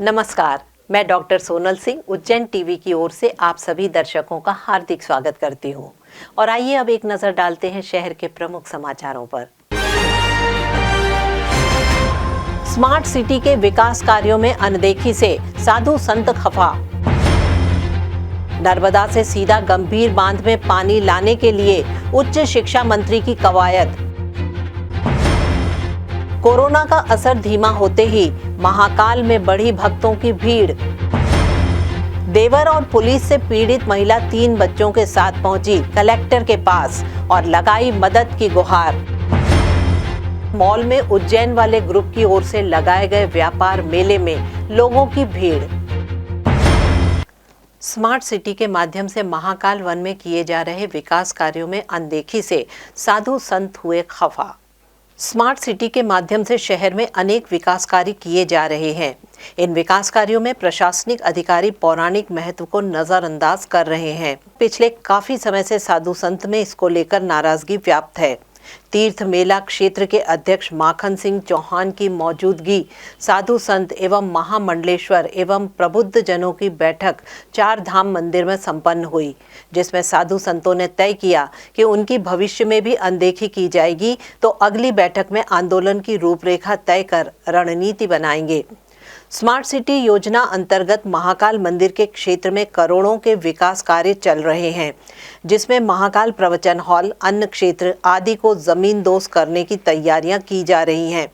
नमस्कार, मैं doctor Sonal Singh Ujjain TV की ओर से आप सभी दर्शकों का हार्दिक स्वागत करती हूं। और आइए अब एक नजर डालते हैं शहर के प्रमुख समाचारों पर। स्मार्ट सिटी के विकास कार्यों में अनदेखी से साधु संत खफा। नर्मदा से सीधा गंभीर बांध में पानी लाने के लिए उच्च शिक्षा मंत्री की कवायद। कोरोना का असर धीमा होते ही महाकाल में बढ़ी भक्तों की भीड़। देवर और पुलिस से पीड़ित महिला 3 बच्चों के साथ पहुंची कलेक्टर के पास और लगाई मदद की गुहार। मॉल में उज्जैन वाले ग्रुप की ओर से लगाए गए व्यापार मेले में लोगों की भीड़। स्मार्ट सिटी के माध्यम से महाकाल वन में किए जा रहे विकास कार्यों में अनदेखी से साधु संत हुए खफा। स्मार्ट सिटी के माध्यम से शहर में अनेक विकास कार्य किए जा रहे हैं। इन विकास कार्यों में प्रशासनिक अधिकारी पौराणिक महत्व को नजरअंदाज कर रहे हैं। पिछले काफी समय से साधु संत में इसको लेकर नाराजगी व्याप्त है। तीर्थ मेला क्षेत्र के अध्यक्ष माखन सिंह चौहान की मौजूदगी साधु संत एवं महामंडलेश्वर एवं प्रबुद्ध जनों की बैठक 4 धाम मंदिर में संपन्न हुई, जिसमें साधु संतों ने तय किया कि उनकी भविष्य में भी अनदेखी की जाएगी तो अगली बैठक में आंदोलन की रूपरेखा तय कर रणनीति बनाएंगे। स्मार्ट सिटी योजना अंतर्गत महाकाल मंदिर के क्षेत्र में करोड़ों के विकास कार्य चल रहे हैं, जिसमें महाकाल प्रवचन हॉल, अन्न क्षेत्र आदि को जमींदोज करने की तैयारियां की जा रही हैं।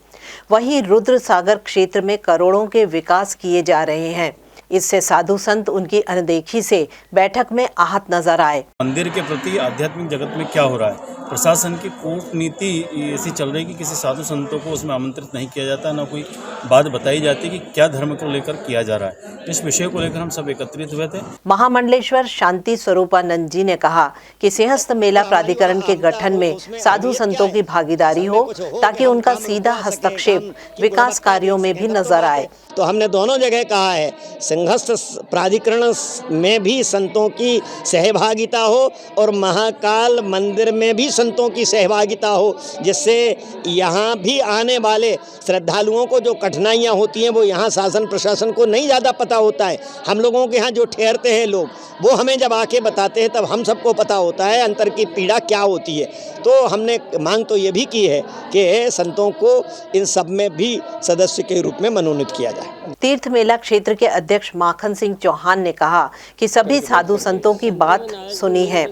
वहीं रुद्र सागर क्षेत्र में करोड़ों के विकास किए जा रहे हैं। इससे साधु संत उनकी अनदेखी से बैठक में आहत नजर आए। मंदिर के प्रति आध्यात्मिक जगत में क्या हो रहा है, प्रशासन की कूटनीति ऐसी चल रही है कि किसी साधु संतों को उसमें आमंत्रित नहीं किया जाता, ना कोई बात बताई जाती कि क्या धर्म को लेकर किया जा रहा है। इस विषय को लेकर हम सब एकत्रित हुए थे। महामंडलेश्वर शांति स्वरूपानंद जी ने कहा कि सिंहस्थ मेला प्राधिकरण के गठन में साधु संतों की भागीदारी हो, ताकि उनका सीधा हस्तक्षेप विकास कार्यों में भी नजर आए। तो हमने दोनों जगह कहा है, सिंहस्थ प्राधिकरण में भी संतों की सहभागिता हो और महाकाल मंदिर में भी संतों की सहभागिता हो, जिससे यहाँ भी आने वाले श्रद्धालुओं को जो कठिनाइयाँ होती हैं वो यहाँ शासन प्रशासन को नहीं ज़्यादा पता होता है। हम लोगों के यहाँ जो ठहरते हैं लोग, वो हमें जब आके बताते हैं तब हम सबको पता होता है अंतर की पीड़ा क्या होती है। तो हमने मांग तो ये भी की है कि संतों को इन सब में भी सदस्य के रूप में मनोनीत किया जाए। तीर्थ मेला क्षेत्र के अध्यक्ष माखन सिंह चौहान ने कहा कि सभी साधु संतों की बात सुनी है।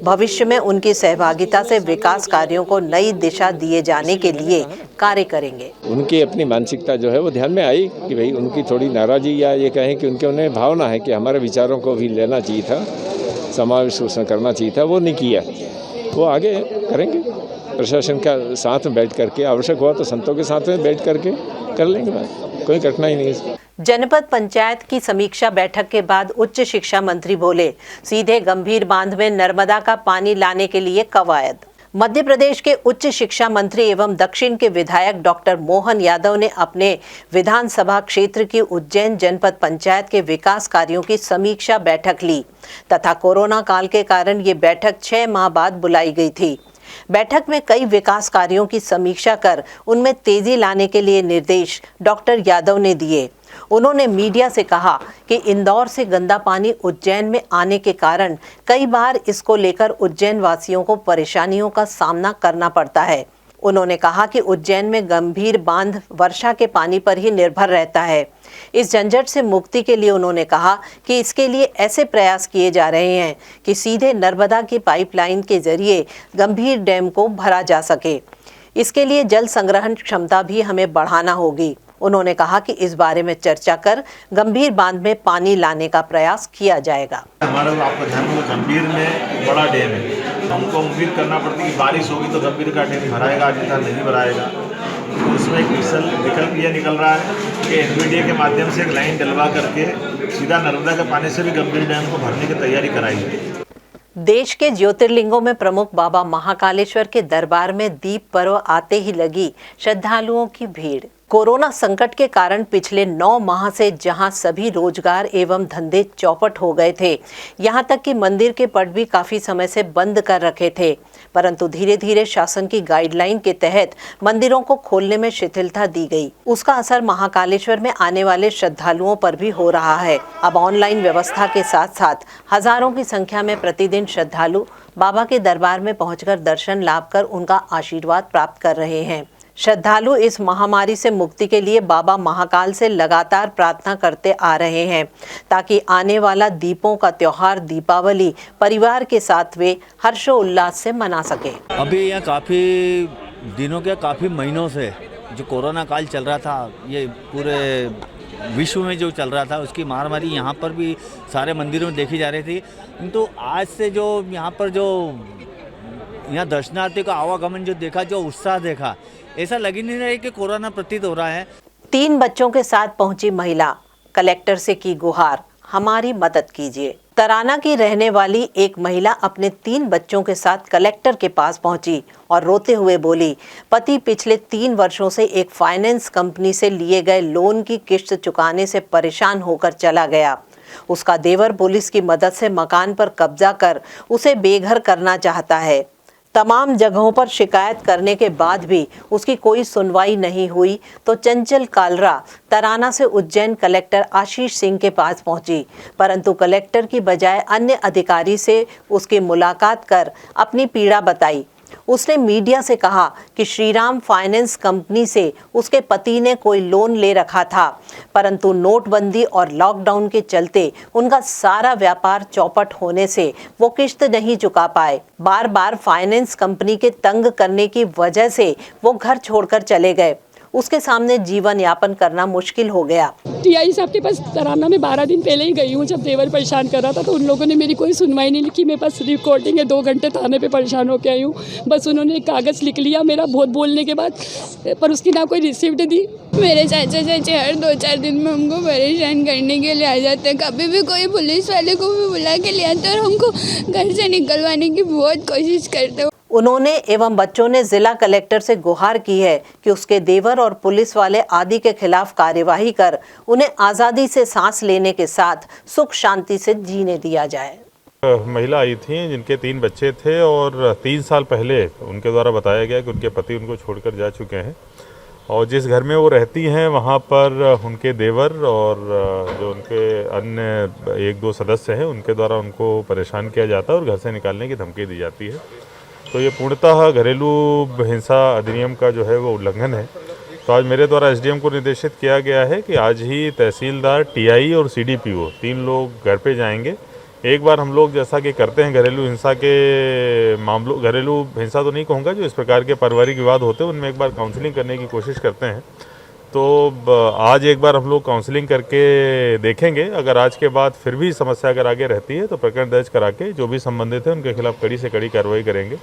भविष्य में उनकी सहभागिता से विकास कार्यों को नई दिशा दिए जाने के लिए कार्य करेंगे। उनकी अपनी मानसिकता जो है वो ध्यान में आई कि भाई उनकी थोड़ी नाराजगी या ये कहें कि उन्हें भावना है कि हमारे विचारों को भी लेना चाहिए था, समावेश करना चाहिए था, वो नहीं किया। वो आगे करेंगे, प्रशासन का साथ में बैठ करके, आवश्यक हुआ तो संतों के साथ में बैठ करके कर लेंगे बात, कोई कठिनाई नहीं है। जनपद पंचायत की समीक्षा बैठक के बाद उच्च शिक्षा मंत्री बोले, सीधे गंभीर बांध में नर्मदा का पानी लाने के लिए कवायद। मध्य प्रदेश के उच्च शिक्षा मंत्री एवं दक्षिण के विधायक डॉक्टर मोहन यादव ने अपने विधानसभा क्षेत्र की उज्जैन जनपद पंचायत के विकास कार्यों की समीक्षा बैठक ली तथा कोरोना काल के कारण ये बैठक 6 माह बाद बुलाई गई थी। बैठक में कई विकास कार्यों की समीक्षा कर उनमें तेजी लाने के लिए निर्देश डॉक्टर यादव ने दिए। उन्होंने मीडिया से कहा कि इंदौर से गंदा पानी उज्जैन में आने के कारण कई बार इसको लेकर उज्जैन वासियों को परेशानियों का सामना करना पड़ता है। उन्होंने कहा कि उज्जैन में गंभीर बांध वर्षा के पानी पर ही निर्भर रहता है। इस झंझट से मुक्ति के लिए उन्होंने कहा कि इसके लिए ऐसे प्रयास किए जा रहे हैं कि सीधे नर्मदा की पाइपलाइन के जरिए गंभीर डैम को भरा जा सके। इसके लिए जल संग्रहण क्षमता भी हमें बढ़ाना होगी। उन्होंने कहा कि इस बारे में चर्चा कर गंभीर बांध में पानी लाने का प्रयास किया जाएगा। हमारा आपका ध्यान में गंभीर में बड़ा डैम है, हमको उम्मीद करना पड़ती है कि बारिश होगी तो गंभीर का डैम भराएगा, अन्यथा नहीं भराएगा। तो उसमें एक विकल्प ये निकल रहा है कि एनवीडीए के माध्यम से एक लाइन डलवा करके सीधा नर्मदा के पानी से भी गंभीर डैम को भरने की तैयारी कराई है। देश के ज्योतिर्लिंगों में प्रमुख बाबा महाकालेश्वर के दरबार में दीप पर्व आते ही लगी श्रद्धालुओं की भीड़। कोरोना संकट के कारण पिछले 9 माह से जहां सभी रोजगार एवं धंधे चौपट हो गए थे, यहां तक कि मंदिर के पट भी काफी समय से बंद कर रखे थे, परंतु धीरे धीरे शासन की गाइडलाइन के तहत मंदिरों को खोलने में शिथिलता दी गई। उसका असर महाकालेश्वर में आने वाले श्रद्धालुओं पर भी हो रहा है। अब ऑनलाइन व्यवस्था के साथ साथ हजारों की संख्या में प्रतिदिन श्रद्धालु बाबा के दरबार में पहुंचकर दर्शन लाभ कर उनका आशीर्वाद प्राप्त कर रहे हैं। श्रद्धालु इस महामारी से मुक्ति के लिए बाबा महाकाल से लगातार प्रार्थना करते आ रहे हैं ताकि आने वाला दीपों का त्योहार दीपावली परिवार के साथ वे हर्षोल्लास से मना सके। अभी यहाँ काफ़ी दिनों के काफ़ी महीनों से जो कोरोना काल चल रहा था, ये पूरे विश्व में जो चल रहा था, उसकी महामारी यहाँ पर भी सारे मंदिरों में देखी जा रही थी। किंतु आज से जो यहाँ पर जो यहाँ दर्शनार्थियों का आवागमन जो देखा, जो उत्साह देखा, ऐसा लग ही नहीं रहा है कि कोरोना प्रतीत हो रहा है। 3 बच्चों के साथ पहुंची महिला, कलेक्टर से की गुहार, हमारी मदद कीजिए। तराना की रहने वाली एक महिला अपने 3 बच्चों के साथ कलेक्टर के पास पहुंची और रोते हुए बोली, पति पिछले 3 वर्षों से एक फाइनेंस कंपनी से लिए गए लोन की किश्त चुकाने से परेशान होकर चला गया। उसका देवर पुलिस की मदद से मकान पर कब्जा कर उसे बेघर करना चाहता है। तमाम जगहों पर शिकायत करने के बाद भी उसकी कोई सुनवाई नहीं हुई तो चंचल कालरा तराना से उज्जैन कलेक्टर आशीष सिंह के पास पहुंची, परंतु कलेक्टर की बजाय अन्य अधिकारी से उसकी मुलाकात कर अपनी पीड़ा बताई। उसने मीडिया से कहा कि श्रीराम फाइनेंस कंपनी से उसके पति ने कोई लोन ले रखा था, परंतु नोटबंदी और लॉकडाउन के चलते उनका सारा व्यापार चौपट होने से वो किश्त नहीं चुका पाए। बार बार फाइनेंस कंपनी के तंग करने की वजह से वो घर छोड़कर चले गए। उसके सामने जीवन यापन करना मुश्किल हो गया। टीआई साहब के पास तराना में 12 दिन पहले ही गई हूँ। जब देवर परेशान कर रहा था तो उन लोगों ने मेरी कोई सुनवाई नहीं लिखी। मेरे पास रिकॉर्डिंग है, 2 घंटे थाने पे परेशान होकर आई हूँ। बस उन्होंने एक कागज़ लिख लिया मेरा बहुत बोलने के बाद, पर उसकी ना कोई रिसिप्ट दी। मेरे चाचा चाची हर 2-4 दिन में हमको परेशान करने के लिए आ जाते हैं। कभी भी कोई पुलिस वाले को भी बुला के ले आते हैं और हमको घर से निकलवाने की बहुत कोशिश करते हैं। उन्होंने एवं बच्चों ने जिला कलेक्टर से गुहार की है कि उसके देवर और पुलिस वाले आदि के खिलाफ कार्यवाही कर उन्हें आज़ादी से सांस लेने के साथ सुख शांति से जीने दिया जाए। महिला आई थी जिनके 3 बच्चे थे और 3 साल पहले उनके द्वारा बताया गया कि उनके पति उनको छोड़कर जा चुके हैं और जिस घर में वो रहती हैं वहाँ पर उनके देवर और जो उनके अन्य 1-2 सदस्य हैं उनके द्वारा उनको परेशान किया जाता है और घर से निकालने की धमकी दी जाती है। तो ये पूर्णतः घरेलू हिंसा अधिनियम का जो है वो उल्लंघन है। तो आज मेरे द्वारा एसडीएम को निर्देशित किया गया है कि आज ही तहसीलदार, टीआई और सीडीपीओ 3 लोग घर पे जाएंगे। एक बार हम लोग जैसा कि करते हैं घरेलू हिंसा के मामलों, घरेलू हिंसा तो नहीं कहूँगा, जो इस प्रकार के पारिवारिक विवाद होते हैं उनमें एक बार काउंसलिंग करने की कोशिश करते हैं। तो आज एक बार हम लोग काउंसलिंग करके देखेंगे। अगर आज के बाद फिर भी समस्या अगर आगे रहती है तो प्रकरण दर्ज करा के जो भी संबंधित है उनके खिलाफ कड़ी से कड़ी कार्रवाई करेंगे।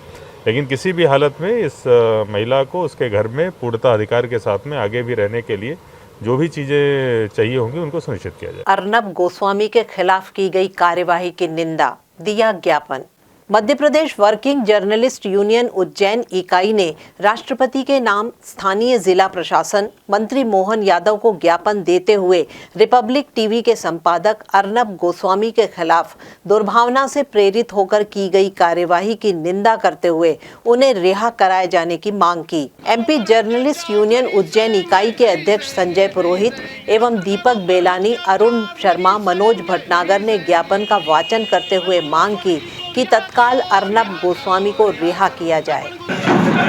लेकिन किसी भी हालत में इस महिला को उसके घर में पूर्णतः अधिकार के साथ में आगे भी रहने के लिए जो भी चीज़ें चाहिए होंगी उनको सुनिश्चित किया जाए। अर्नब गोस्वामी के खिलाफ की गई कार्यवाही की निंदा, दिया ज्ञापन। Madhya Pradesh working journalist union Ujjain इकाई ने राष्ट्रपति के नाम स्थानीय जिला प्रशासन मंत्री मोहन यादव को ज्ञापन देते हुए रिपब्लिक टीवी के संपादक अर्नब गोस्वामी के खिलाफ दुर्भावना से प्रेरित होकर की गई कार्यवाही की निंदा करते हुए उन्हें रिहा कराए जाने की मांग की। एमपी जर्नलिस्ट यूनियन उज्जैन इकाई के अध्यक्ष संजय पुरोहित एवं दीपक बेलानी, अरुण शर्मा, मनोज भटनागर ने ज्ञापन का वाचन करते हुए मांग की कि तत्काल अर्नब गोस्वामी को रिहा किया जाए।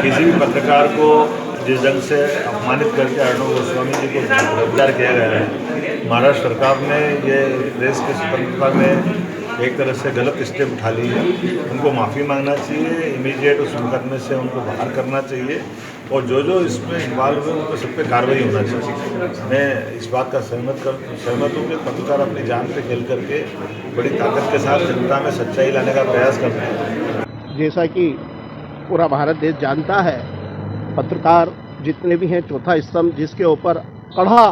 किसी भी पत्रकार को जिस ढंग से अपमानित करके अर्नब गोस्वामी जी को गिरफ्तार किया गया है, महाराष्ट्र सरकार ने ये प्रेस की स्वतंत्रता में एक तरह से गलत स्टेप उठा ली है। उनको माफ़ी मांगना चाहिए, इमीडिएट उस मुकदमे से उनको बाहर करना चाहिए और जो इसमें इन्वॉल्व हुए उन पर सब पे कार्रवाई होना चाहिए। मैं इस बात का सहमत हूँ कि पत्रकार अपनी जान पे खेल करके बड़ी ताकत के साथ जनता में सच्चाई लाने का प्रयास करते हैं। जैसा कि पूरा भारत देश जानता है, पत्रकार जितने भी हैं चौथा स्तंभ जिसके ऊपर कड़ा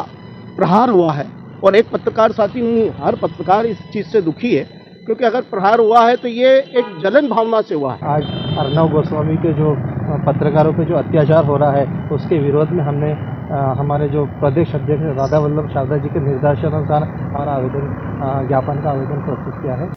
प्रहार हुआ है, और एक पत्रकार साथी नहीं, हर पत्रकार इस चीज़ से दुखी है, क्योंकि अगर प्रहार हुआ है तो ये एक जलन भावना से हुआ है। आज अर्नब गोस्वामी के जो पत्रकारों पे जो अत्याचार हो रहा है उसके विरोध में हमने हमारे जो प्रदेश अध्यक्ष राधा वल्लभ शारदा जी के निर्देशानुसार हमारा ज्ञापन का आवेदन प्रस्तुत किया है।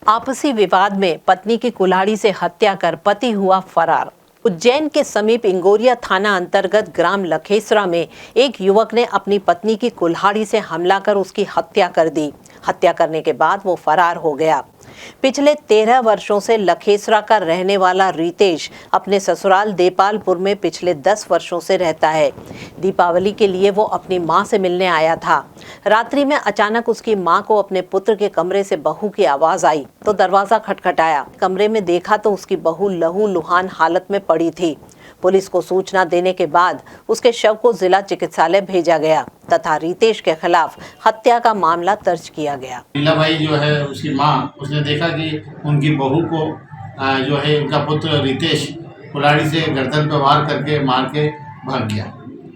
आपसी विवाद में पत्नी की कुल्हाड़ी से हत्या कर पति हुआ फरार। उज्जैन के समीप इंगोरिया थाना अंतर्गत ग्राम लखेसरा में एक युवक ने अपनी पत्नी की कुल्हाड़ी से हमला कर उसकी हत्या कर दी। हत्या करने के बाद वो फरार हो गया। पिछले 13 वर्षों से लखेसरा का रहने वाला रितेश अपने ससुराल देपालपुर में पिछले 10 वर्षों से रहता है। दीपावली के लिए वो अपनी मां से मिलने आया था। रात्रि में अचानक उसकी मां को अपने पुत्र के कमरे से बहू की आवाज आई तो दरवाजा खटखटाया। कमरे में देखा तो उसकी बहू लहूलुहान हालत में पड़ी थी। पुलिस को सूचना देने के बाद उसके शव को जिला चिकित्सालय भेजा गया तथा रितेश के खिलाफ हत्या का मामला दर्ज किया गया। लीलाबाई जो है उसकी माँ, उसने देखा कि उनकी बहू को जो है उनका पुत्र रितेश कुल्हाड़ी से गर्दन पर वार करके मार के भाग गया।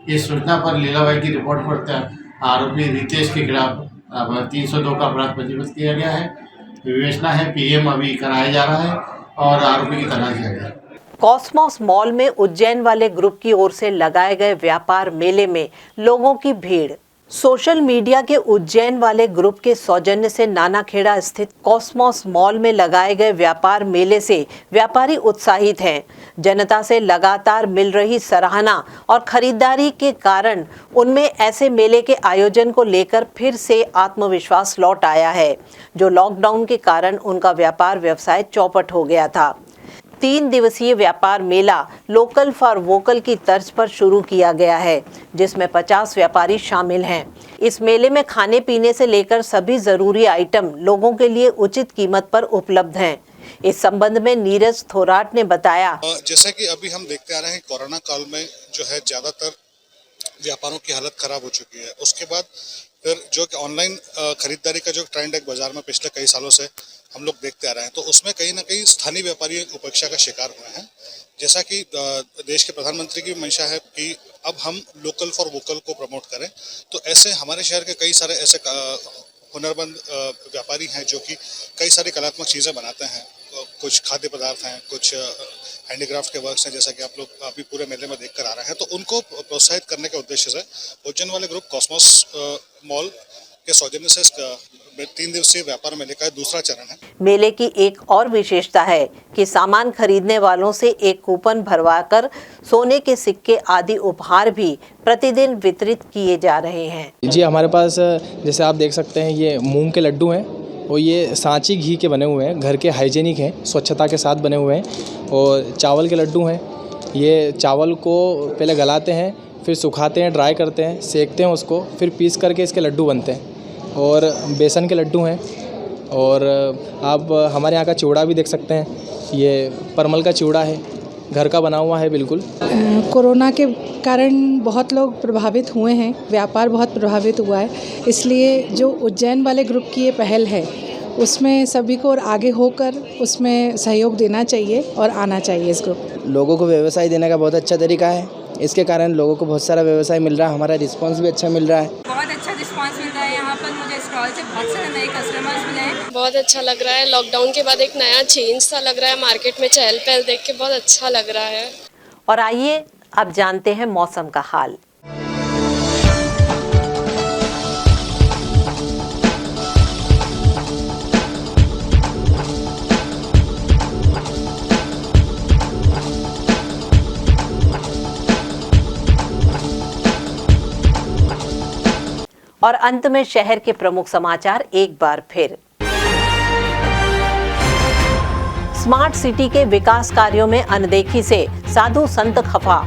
इस सूचना पर लीलाबाई की रिपोर्ट पर आरोपी रितेश के खिलाफ 302 का अपराध पंजीबद्ध किया गया है। विवेचना है, पीएम अभी कराया जा रहा है और आरोपी की तलाश किया गया। कॉस्मोस मॉल में उज्जैन वाले ग्रुप की ओर से लगाए गए व्यापार मेले में लोगों की भीड़। सोशल मीडिया के उज्जैन वाले ग्रुप के सौजन्य से नानाखेड़ा स्थित कॉस्मोस मॉल में लगाए गए व्यापार मेले से व्यापारी उत्साहित हैं। जनता से लगातार मिल रही सराहना और खरीदारी के कारण उनमें ऐसे मेले के आयोजन को लेकर फिर से आत्मविश्वास लौट आया है, जो लॉकडाउन के कारण उनका व्यापार व्यवसाय चौपट हो गया था। 3 दिवसीय व्यापार मेला लोकल फॉर वोकल की तर्ज पर शुरू किया गया है, जिसमें 50 व्यापारी शामिल हैं। इस मेले में खाने पीने से लेकर सभी जरूरी आइटम लोगों के लिए उचित कीमत पर उपलब्ध हैं। इस संबंध में नीरज थोराट ने बताया, जैसा कि अभी हम देखते आ रहे हैं, कोरोना काल में जो है ज्यादातर व्यापारों की हालत खराब हो चुकी है। उसके बाद फिर जो कि ऑनलाइन खरीदारी का जो ट्रेंड है बाजार में पिछले कई सालों से हम लोग देखते आ रहे हैं, तो उसमें कहीं ना कहीं स्थानीय व्यापारी उपेक्षा का शिकार हुए हैं। जैसा कि देश के प्रधानमंत्री की मंशा है कि अब हम लोकल फॉर वोकल को प्रमोट करें, तो ऐसे हमारे शहर के कई सारे ऐसे हुनरमंद व्यापारी हैं जो कि कई सारी कलात्मक चीज़ें बनाते हैं। कुछ खाद्य पदार्थ हैं, कुछ हैंडीक्राफ्ट के वर्क्स हैं, जैसा कि आप लोग अभी पूरे मेले में देख कर आ रहे हैं। तो उनको प्रोत्साहित करने के उद्देश्य से उज्जैन वाले ग्रुप कॉस्मोस मॉल के सौजन्य से 3 दिवसीय व्यापार मेले का दूसरा चरण है। मेले की एक और विशेषता है कि सामान खरीदने वालों से एक कूपन भरवाकर सोने के सिक्के आदि उपहार भी प्रतिदिन वितरित किए जा रहे हैं। जी, हमारे पास जैसे आप देख सकते हैं ये मूंग के लड्डू हैं और ये सांची घी के बने हुए हैं, घर के हाइजीनिक हैं, स्वच्छता के साथ बने हुए हैं। और चावल के लड्डू हैं, ये चावल को पहले गलाते हैं, फिर सुखाते हैं, ड्राई करते हैं, सेकते हैं उसको, फिर पीस करके इसके लड्डू बनते हैं। और बेसन के लड्डू हैं। और आप हमारे यहाँ का चिवड़ा भी देख सकते हैं, ये परमल का चिवड़ा है, घर का बना हुआ है बिल्कुल। कोरोना के कारण बहुत लोग प्रभावित हुए हैं, व्यापार बहुत प्रभावित हुआ है, इसलिए जो उज्जैन वाले ग्रुप की ये पहल है उसमें सभी को और आगे होकर उसमें सहयोग देना चाहिए और आना चाहिए इस ग्रुप। लोगों को व्यवसाय देने का बहुत अच्छा तरीका है, इसके कारण लोगों को बहुत सारा व्यवसाय मिल रहा है। हमारा रिस्पांस भी अच्छा मिल रहा है, बहुत अच्छा रिस्पांस मिल रहा है। यहाँ पर मुझे स्टॉल से बहुत सारे नए कस्टमर्स मिले हैं। बहुत अच्छा लग रहा है, लॉकडाउन के बाद एक नया चेंज सा लग रहा है, मार्केट में चहल पहल देख के बहुत अच्छा लग रहा है। और आइए अब जानते हैं मौसम का हाल। और अंत में शहर के प्रमुख समाचार एक बार फिर। स्मार्ट सिटी के विकास कार्यों में अनदेखी से साधु संत खफा।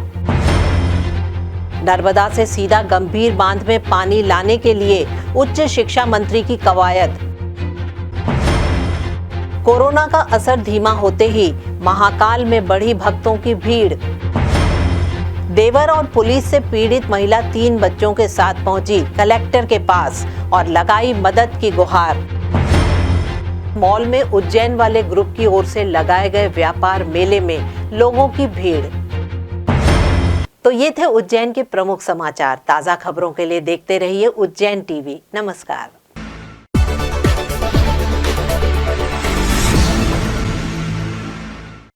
नर्मदा से सीधा गंभीर बांध में पानी लाने के लिए उच्च शिक्षा मंत्री की कवायद। कोरोना का असर धीमा होते ही महाकाल में बढ़ी भक्तों की भीड़। देवर और पुलिस से पीड़ित महिला 3 बच्चों के साथ पहुंची कलेक्टर के पास और लगाई मदद की गुहार। मॉल में उज्जैन वाले ग्रुप की ओर से लगाए गए व्यापार मेले में लोगों की भीड़। तो ये थे उज्जैन के प्रमुख समाचार। ताजा खबरों के लिए देखते रहिए उज्जैन टीवी। नमस्कार।